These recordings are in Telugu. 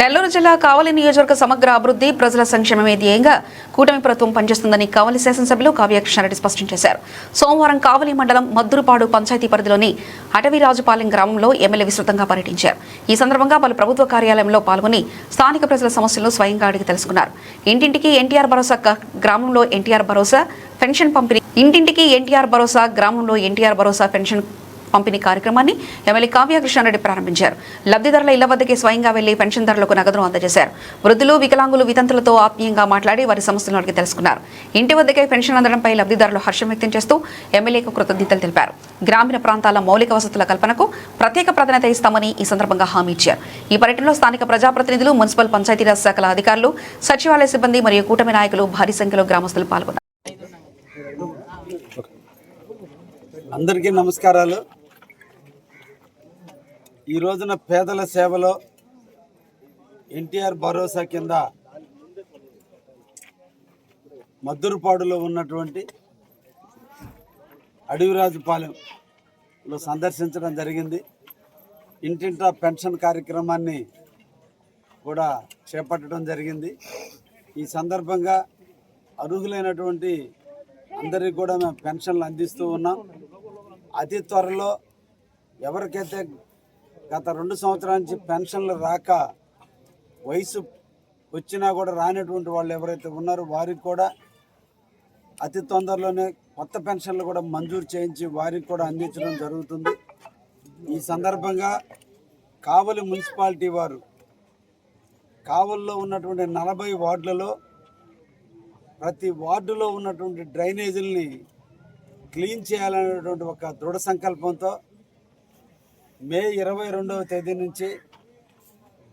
నెల్లూరు జిల్లా కావలి నియోజకవర్గ సమగ్ర అభివృద్ధి ప్రజల సంక్షేమమే ధ్యేయంగా కూటమి ప్రభుత్వం పనిచేస్తుందని కావలి శాసనసభ్యులు కావ్య కృష్ణారెడ్డి స్పష్టం చేశారు. సోమవారం కావలి మండలం మద్దురుపాడు పంచాయతీ పరిధిలోని అటవీరాజుపాలెం గ్రామంలో ఎమ్మెల్యే విస్తృతంగా పర్యటించారు. ఈ సందర్భంగా పలు ప్రభుత్వ కార్యాలయంలో పాల్గొని స్థానిక ప్రజల సమస్యలను స్వయంగా అడిగి తెలుసుకున్నారు. ఇంటింటికి ఎన్టీఆర్ భరోసా గ్రామంలో ఎన్టీఆర్ భరోసా పెన్షన్ పంపిణీ పంపిణీ కార్యక్రమాన్ని ఎమ్మెల్యే కావ్య కృష్ణారెడ్డి ప్రారంభించారు. లబ్ధిదారుల ఇళ్ల వద్దకే స్వయంగా వెళ్లి పెన్షన్దారులకు నగదును అందజేశారు. వృద్ధులు, వికలాంగులు, వితంతులతో ఆత్మీయంగా మాట్లాడి వారి సమస్యలను అడిగి తెలుసుకున్నారు. ఇంటి వద్దకే పెన్షన్ అందడంపై లబ్ధిదారులు హర్షం వ్యక్తం చేస్తూ ఎమ్మెల్యేకు కృతజ్ఞతలు తెలిపారు. గ్రామీణ ప్రాంతాల మౌలిక వసతుల కల్పనకు ప్రత్యేక ప్రాధాన్యత ఇస్తామని ఈ సందర్భంగా హామీ ఇచ్చారు. ఈ పర్యటనలో స్థానిక ప్రజాప్రతినిధులు, మున్సిపల్ పంచాయతీరాజ్ శాఖల అధికారులు, సచివాలయ సిబ్బంది మరియు కూటమి నాయకులు భారీ సంఖ్యలో గ్రామస్తులు పాల్గొన్నారు. అందరికీ నమస్కారాలు. ఈ రోజున పేదల సేవలో ఎన్టీఆర్ భరోసా కింద మద్దురుపాడులో ఉన్నటువంటి అడవిరాజుపాలెంలో సందర్శించడం జరిగింది. ఇంటింటా పెన్షన్ కార్యక్రమాన్ని కూడా చేపట్టడం జరిగింది. ఈ సందర్భంగా అర్హులైనటువంటి అందరికీ కూడా మేము పెన్షన్లు అందిస్తూ ఉన్నాం. అతి త్వరలో ఎవరికైతే గత 2 సంవత్సరాల నుంచి పెన్షన్లు రాక వయసు వచ్చినా కూడా రానటువంటి వాళ్ళు ఎవరైతే ఉన్నారో వారికి కూడా అతి తొందరలోనే కొత్త పెన్షన్లు కూడా మంజూరు చేయించి వారికి కూడా అందించడం జరుగుతుంది. ఈ సందర్భంగా కావలి మున్సిపాలిటీ వారు కావలిలో ఉన్నటువంటి 40 వార్డులలో ప్రతి వార్డులో ఉన్నటువంటి డ్రైనేజీలని క్లీన్ చేయాలనేటువంటి ఒక దృఢ సంకల్పంతో మే 22వ తేదీ నుంచి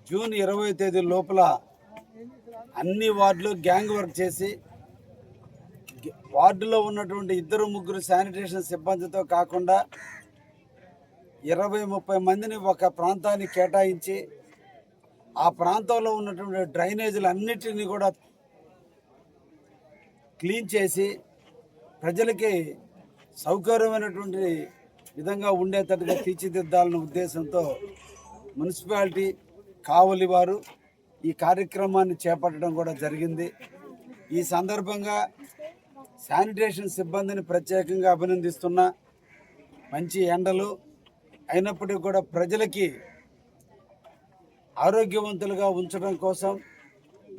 జూన్ 20వ తేదీ లోపల అన్ని వార్డులు గ్యాంగ్ వర్క్ చేసి వార్డులో ఉన్నటువంటి 2-3 శానిటేషన్ సిబ్బందితో కాకుండా 20-30 మందిని ఒక ప్రాంతానికి కేటాయించి ఆ ప్రాంతంలో ఉన్నటువంటి డ్రైనేజీలు అన్నిటినీ కూడా క్లీన్ చేసి ప్రజలకి సౌకర్యమైనటువంటి విధంగా ఉండేటట్టుగా తీర్చిదిద్దాలన్న ఉద్దేశంతో మున్సిపాలిటీ కావలి వారు ఈ కార్యక్రమాన్ని చేపట్టడం కూడా జరిగింది. ఈ సందర్భంగా శానిటేషన్ సిబ్బందిని ప్రత్యేకంగా అభినందిస్తున్నా. మంచి ఎండలు అయినప్పటికీ కూడా ప్రజలకి ఆరోగ్యవంతులుగా ఉంచడం కోసం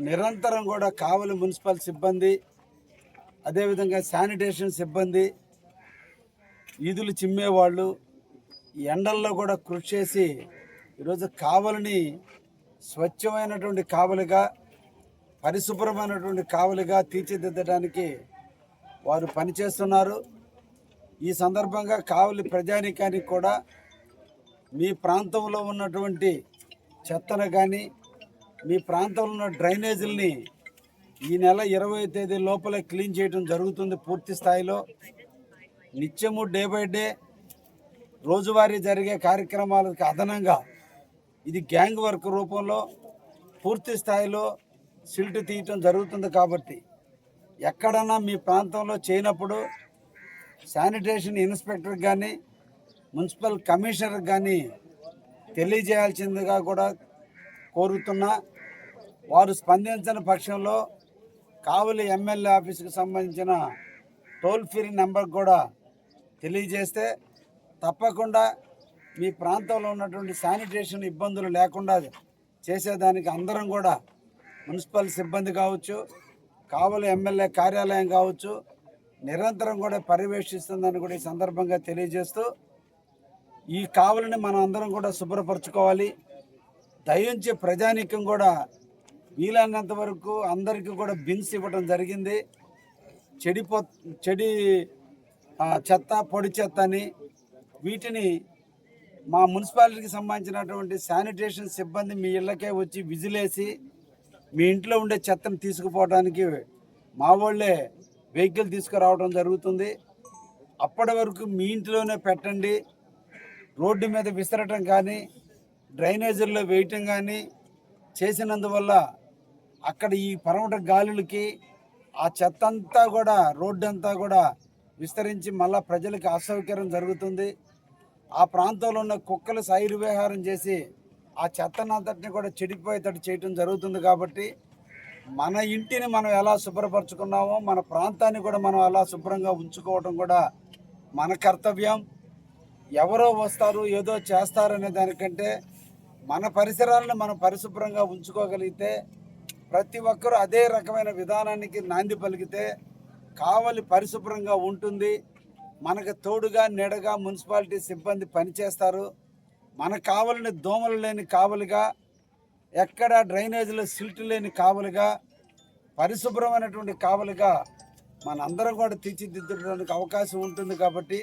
నిరంతరం కూడా కావలి మున్సిపల్ సిబ్బంది, అదేవిధంగా శానిటేషన్ సిబ్బంది, ఈదులు చిమ్మేవాళ్ళు ఎండల్లో కూడా కృషి చేసి ఈరోజు కావలిని స్వచ్ఛమైనటువంటి కావలిగా, పరిశుభ్రమైనటువంటి కావలిగా తీర్చిదిద్దడానికి వారు పనిచేస్తున్నారు. ఈ సందర్భంగా కావలి ప్రజానీకానికి కూడా మీ ప్రాంతంలో ఉన్నటువంటి చెత్తను కానీ మీ ప్రాంతంలో ఉన్న డ్రైనేజీలని ఈ నెల 20వ తేదీ లోపలే క్లీన్ చేయడం జరుగుతుంది. పూర్తి స్థాయిలో నిత్యము డే బై డే రోజువారీ జరిగే కార్యక్రమాలకు అదనంగా ఇది గ్యాంగ్ వర్క్ రూపంలో పూర్తి స్థాయిలో సిల్ట్ తీయటం జరుగుతుంది. కాబట్టి ఎక్కడన్నా మీ ప్రాంతంలో చేయనప్పుడు శానిటేషన్ ఇన్స్పెక్టర్కి కానీ మున్సిపల్ కమిషనర్కి కానీ తెలియజేయాల్సిందిగా కూడా కోరుతున్నా. వారు స్పందించిన పక్షంలో కావలి ఎమ్మెల్యే ఆఫీస్కి సంబంధించిన టోల్ ఫ్రీ నెంబర్ కూడా తెలియజేస్తే తప్పకుండా మీ ప్రాంతంలో ఉన్నటువంటి శానిటేషన్ ఇబ్బందులు లేకుండా చేసేదానికి అందరం కూడా మున్సిపల్ సిబ్బంది కావచ్చు, కావలి ఎమ్మెల్యే కార్యాలయం కావచ్చు, నిరంతరం కూడా పర్యవేక్షిస్తుందని కూడా ఈ సందర్భంగా తెలియజేస్తూ ఈ కావలిని మనం అందరం కూడా శుభ్రపరచుకోవాలి. దయించి ప్రజానీకం కూడా వీలైనంత వరకు అందరికీ కూడా బిన్స్ ఇవ్వడం జరిగింది. చెడి చెత్త, పొడి చెత్త అని వీటిని మా మున్సిపాలిటీకి సంబంధించినటువంటి శానిటేషన్ సిబ్బంది మీ ఇళ్ళకే వచ్చి విజిలేసి మీ ఇంట్లో ఉండే చెత్తను తీసుకుపోవడానికి మా వాళ్ళే వెహికల్ తీసుకురావడం జరుగుతుంది. అప్పటి వరకు మీ ఇంట్లోనే పెట్టండి. రోడ్డు మీద విసరటం కానీ డ్రైనేజీల్లో వేయటం కానీ చేసినందువల్ల అక్కడ ఈ పరమట గాలులకి ఆ చెత్త అంతా కూడా రోడ్డు అంతా కూడా విస్తరించి మళ్ళా ప్రజలకు అసౌకర్యం జరుగుతుంది. ఆ ప్రాంతంలో ఉన్న కుక్కలు సైరు విహారం చేసి ఆ చెత్తనంతటిని కూడా చెడిపోయేటట్టు చేయటం జరుగుతుంది. కాబట్టి మన ఇంటిని మనం ఎలా శుభ్రపరచుకున్నామో మన ప్రాంతాన్ని కూడా మనం అలా శుభ్రంగా ఉంచుకోవడం కూడా మన కర్తవ్యం. ఎవరో వస్తారు ఏదో చేస్తారనే దానికంటే మన పరిసరాలను మనం పరిశుభ్రంగా ఉంచుకోగలిగితే, ప్రతి ఒక్కరూ అదే రకమైన విధానానికి నాంది పలికితే కావలి పరిశుభ్రంగా ఉంటుంది. మనకు తోడుగా నీడగా మున్సిపాలిటీ సిబ్బంది పనిచేస్తారు. మన కావలిని దోమలు లేని కావలిగా, ఎక్కడ డ్రైనేజీలో సిల్ట్ లేని కావలిగా, పరిశుభ్రమైనటువంటి కావలిగా మనందరం కూడా తీర్చిదిద్దడానికి అవకాశం ఉంటుంది. కాబట్టి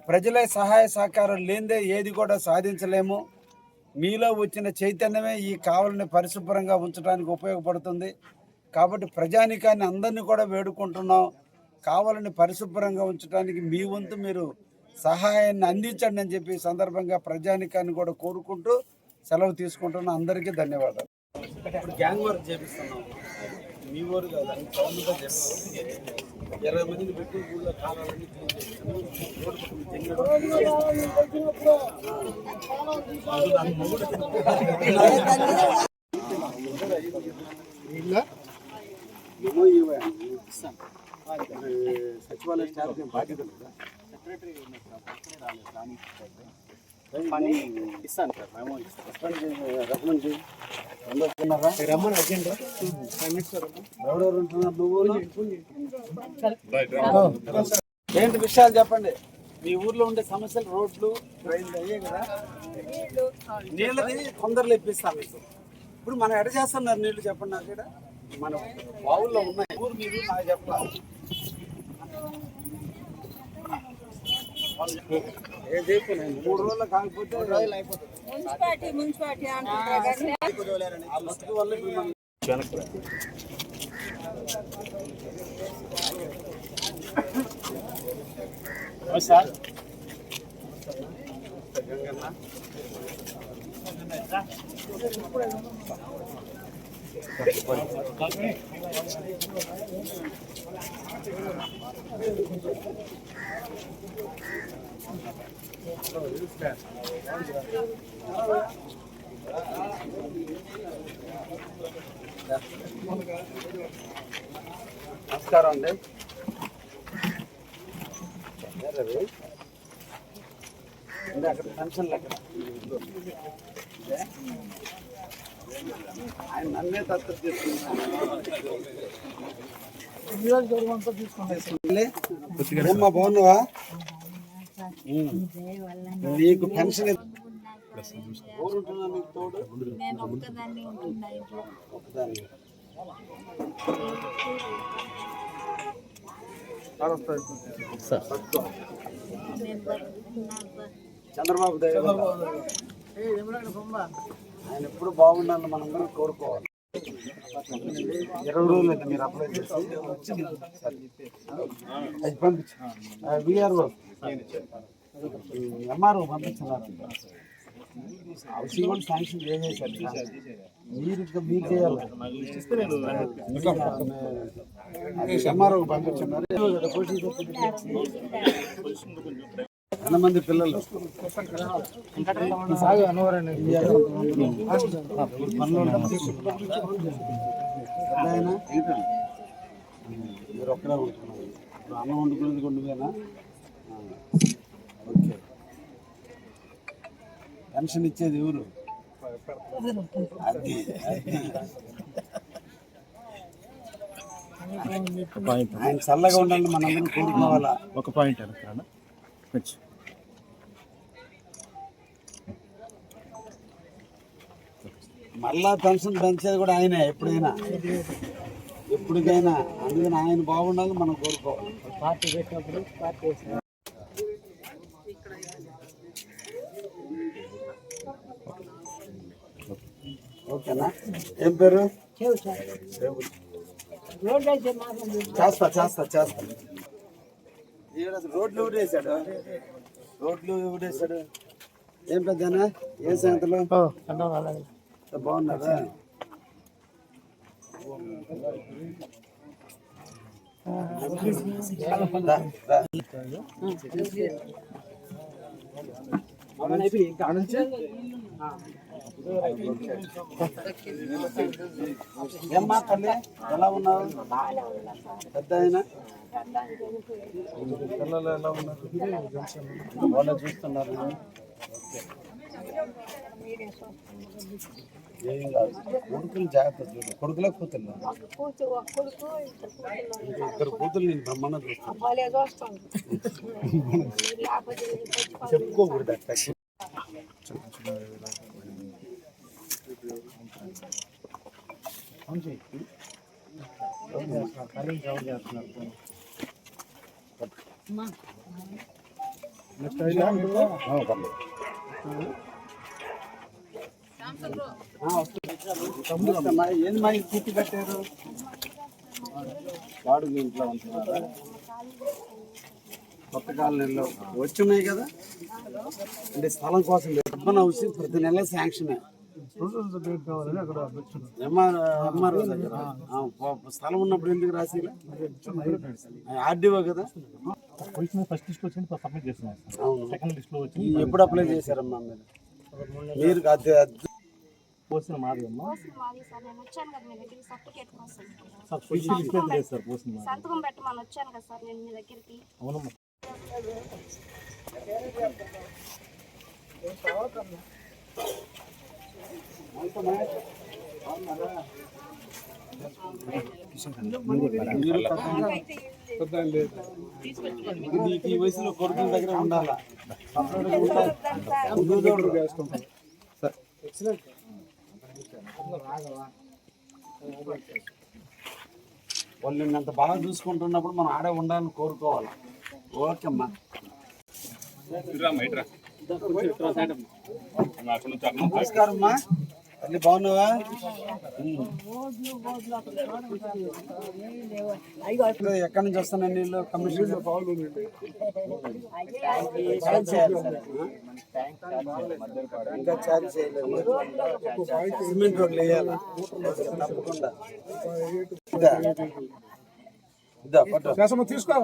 ప్రజల సహాయ సహకారం లేనిదే ఏది కూడా సాధించలేము. మీలో వచ్చిన చైతన్యమే ఈ కావలిని పరిశుభ్రంగా ఉంచడానికి ఉపయోగపడుతుంది. కాబట్టి ప్రజానికాన్ని అందరినీ కూడా వేడుకుంటున్నాం, కావలిని పరిశుభ్రంగా ఉంచడానికి మీ వంతు మీరు సహాయాన్ని అందించండి అని చెప్పి సందర్భంగా ప్రజానికాన్ని కూడా కోరుకుంటూ సెలవు తీసుకుంటున్నాం. అందరికీ ధన్యవాదాలు. ఇప్పుడు గ్యాంగ్ వర్క్ చేపిస్తున్నాం. మీ ఊరు కాదు, అని టౌన్లో చేస్తాం. 20 మందిని పెట్టి ఊళ్ళో కావాలని సచివాలయ స్టాఫ్ బాధ్యత లేదా? ఇస్తాను సార్, మేము రికమెండ్ చేయి. రమ్మని అర్జెంట్ ఎవరెవరు ఉంటున్నారు? నువ్వు ఏంటి విషయాలు చెప్పండి. మీ ఊర్లో ఉండే సమస్యలు రోడ్లు డ్రైన్లు అయ్యే కదా. నీళ్ళది తొందరలో ఇప్పిస్తాం మీకు. ఇప్పుడు మనం ఎడ చేస్తున్నారు నీళ్లు చెప్పండి. నాకు ఇక్కడ మన బావుల్లో ఉన్నాయి. ఊరు మీరు నాకు చెప్పాలి. ఏం చెప్పలేదు 3 రోజులు కాకపోతే రోజులు అయిపోతుంది. మున్సిపాలిటీ ఆ మస్తు వల్ల ఇప్పుడు మనం సార్ నమస్కారం అండి. అక్కడ పెన్షన్లు అక్కడ ఆయన నన్నే తత్వ తీసుకుంటా. బాగున్నావా? నీకు పెన్షన్ ఊరుంటున్నా నీకు తోడు? చంద్రబాబు ఆయన ఎప్పుడు బాగుండాలని మనందరం కోరుకోవాలి. 20 రోజులు అయితే మీరు అప్లై చేసి అది పంపించు. విఆర్ఓ ఎంఆర్ఓ పంపించున్నారు. హౌసింగ్ కూడా శాంక్షన్ చేసేసారు. మీరు చేయాలి. ఎంఆర్ఓ పంపించున్నారు. ఎంతమంది పిల్లలు? మీరు ఒక్కడే ఉంటున్నారు. అన్నం వండుకునేది కొండువేనా? ఓకే. పెన్షన్ ఇచ్చేది ఎవరు? అది ఆయన చల్లగా ఉండాలని మనందరం కోరుకోవాలా. ఒక పాయింట్ మళ్ళా పెన్షన్ పెంచేది కూడా ఆయనే ఎప్పటికైనా. అందుకని ఆయన బాగుండాలని మనం కోరుకోవాలి. పార్టీ పెట్టినప్పుడు పార్టీ ఓకేనా? ఏం పేరు? చేస్తా. రోడ్లు ఊరేసాడు. ఏం పెద్దనా? ఏ సంగతిలో బాగున్నారా? ఏమ్మా తల్లి ఎలా ఉన్నావు? పెద్ద అయినా పిల్లలు ఎలా ఉన్నారు? వాళ్ళు చూస్తున్నారు. ఏం కాదు, కొడుకులు జాగ్రత్త చూడు. కొడుకులే కూతురు? ఇద్దరు కూతురు నేను బ్రహ్మాండం చూస్తాను. చెప్పుకోకూడదు అట్లా. ఏంది మా కూర్చి పెట్టారు? వాడు మీ ఇంట్లో ఉంటున్నారా? కొత్త కాలనీలో వచ్చి ఉన్నాయి కదా, అంటే స్థలం కోసం అర్బన్ హౌసింగ్ ప్రతి నెల శాంక్షన్. ఎంఆర్ఓ దగ్గర స్థలం ఉన్నప్పుడు ఎందుకు రాసి? ఆర్డీఓ కదా. ఫస్ట్ లిస్ట్ వచ్చింది, సబ్మిట్ చేస్తున్నాం. సెకండ్ లిస్ట్ లో వచ్చింది. ఎప్పుడు అప్లై చేశారమ్మా మీరు? పోసిన మాది సంతకం పెట్టమని వచ్చాను కదా సార్ నేను మీ దగ్గరికి. అవునమ్మా. ఈ వయసులో కొడుకుల దగ్గర ఉండాలా? వాళ్ళు నిన్నంత బాగా చూసుకుంటున్నప్పుడు మనం ఆడే ఉండాలని కోరుకోవాలి. ఓకే అమ్మా. నమస్కారం అమ్మా, తల్లి బాగున్నావా? ఎక్కడి నుంచి వస్తాను నీళ్ళు? కమిషన్ ఇంకా ఛార్జ్ చేయలేదు. సిమెంట్ రోడ్లు వేయాలా? తప్పకుండా. తీసుకో.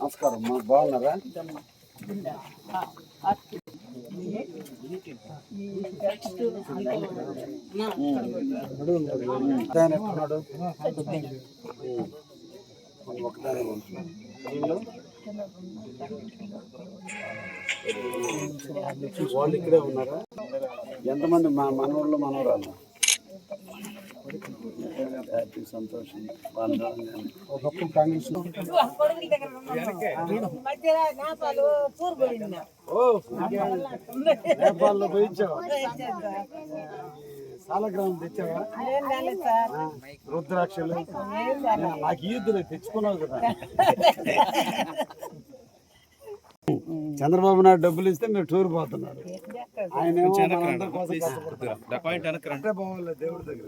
నమస్కారం అమ్మా, బాగున్నారా? ఒకదానే వాళ్ళు ఇక్కడే ఉన్నారా? ఎంతమంది మనవాళ్ళు మనవరాలు? హ్యాపీ, సంతోషం. ఒకప్పుడు కాంగ్రెస్ నేపాల్లో పోయించావా? సాలగ్రామం తెచ్చావా? రుద్రాక్షలు నాకు ఈద్దులే తెచ్చుకున్నావు కదా. చంద్రబాబు నాయుడు డబ్బులు ఇస్తే మీరు టూర్ పోతున్నారు. ఆయన బాగోలేదు దేవుడి దగ్గర.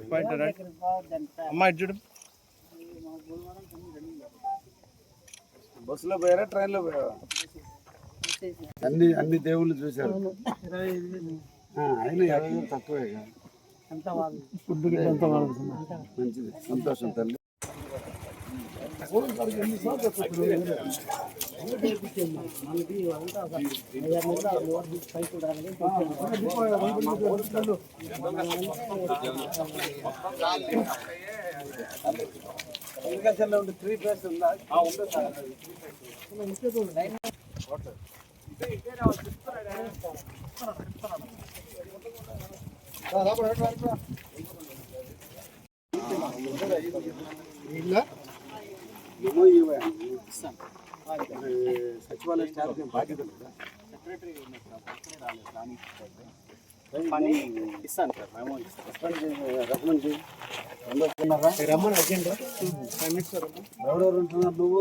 బస్సులో పోయారా, ట్రైన్లో పోయారా? అన్ని దేవుళ్ళు చూశారు. అయినా తక్కువే. మంచిది, సంతోషం తల్లి. అగ్రికల్చర్లో ఉండే 3 ప్లేస్ ఉందా? ఉంది సార్. సచివాలయ స్టాఫ్ బాధ్యత లేదా? ఇస్తాను సార్, మేము రికమెండ్ చేయి. రమ్మని అర్జెంట్. ఎవరెవరు ఉంటున్నారు? నువ్వు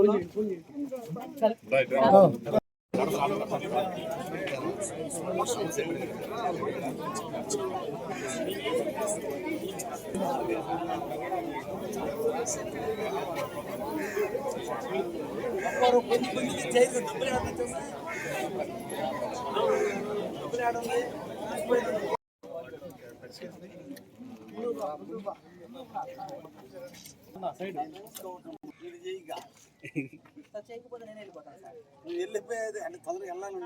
నువ్వు వెళ్ళిపోయేది అంటే తొందరగా వెళ్ళాలి.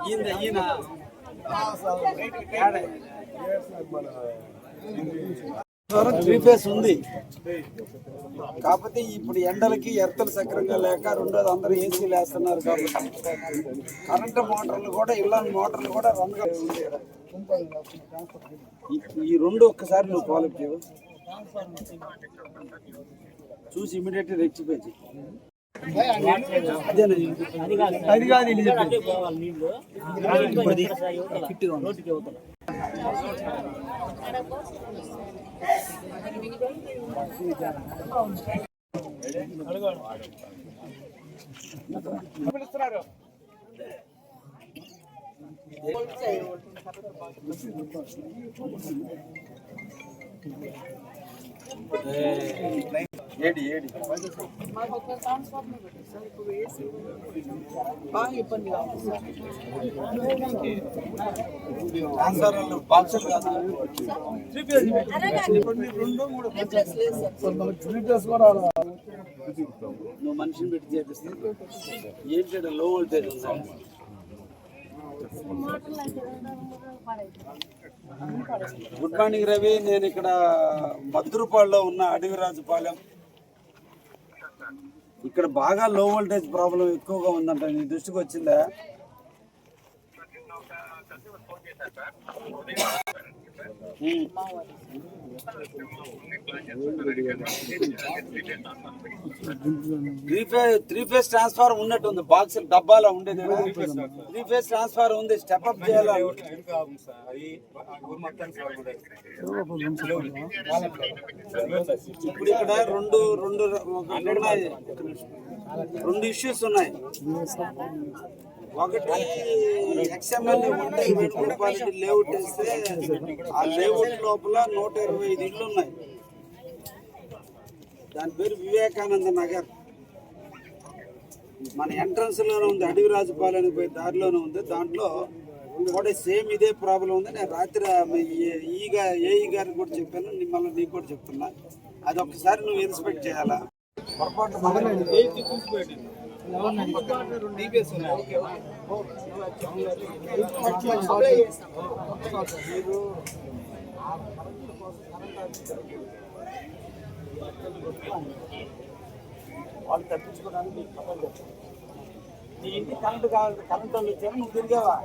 ఈయన త్రీ ఫేస్ ఉంది, కాకపోతే ఇప్పుడు ఎండలకి ఎర్తలు సక్రంగా లేక రెండోది అందరూ ఏసీలు వేస్తున్నారు కాబట్టి కరెంటు మోటార్లు కూడా ఇళ్ళని మోటార్లు కూడా రన్గా ఉంది. ఈ రెండు ఒక్కసారి నువ్వు క్వాలిఫై చేయవు చూసి ఇమీడియట్ రెక్టిఫై చేయి. ఏడి నువ్వు మనిషిని పెట్టి చేపిస్తే ఏంటి లో వోల్టేజ్ ఉందా? గుడ్ మార్నింగ్ రవి, నేను ఇక్కడ మద్దురుపాడులో ఉన్న అడవిరాజుపాలెం. ఇక్కడ బాగా లో వోల్టేజ్ ప్రాబ్లం ఎక్కువగా ఉందంట, నీ దృష్టికి వచ్చిందా? త్రీ ఫేస్ ట్రాన్స్ఫార్ ఉన్నట్టు ఉంది, బాక్స్ డబ్బాలో ఉండేది. త్రీ ఫేస్ ట్రాన్స్ఫార్ ఉంది, స్టెప్ అప్ చేయాలి. ఇప్పుడు ఇక్కడ రెండు ఇష్యూస్ ఉన్నాయి. ఒకటి XMLA మున్సిపాలిటీ లేఅవుట్ వేస్తే ఆ లేఅవుట్ లోపల 125 ఇళ్ళు ఉన్నాయి. దాని పేరు వివేకానంద నగర్. మన ఎంట్రన్స్ లోనే ఉంది, అడవిరాజుపాలెనికి పోయే దారిలోనే ఉంది. దాంట్లో కూడా సేమ్ ఇదే ప్రాబ్లం ఉంది. నేను రాత్రి ఏఈ గారికి కూడా చెప్పాను, మళ్ళీ నీకు కూడా చెప్తున్నా. అది ఒకసారి నువ్వు ఇన్స్పెక్ట్ చేయాలా. పొరపాటు వాళ్ళు తప్పించుకోవడానికి నీ ఇంటి కరెంటు కావాలి, కరెంటు వాళ్ళు వచ్చారు, నువ్వు తిరిగావా?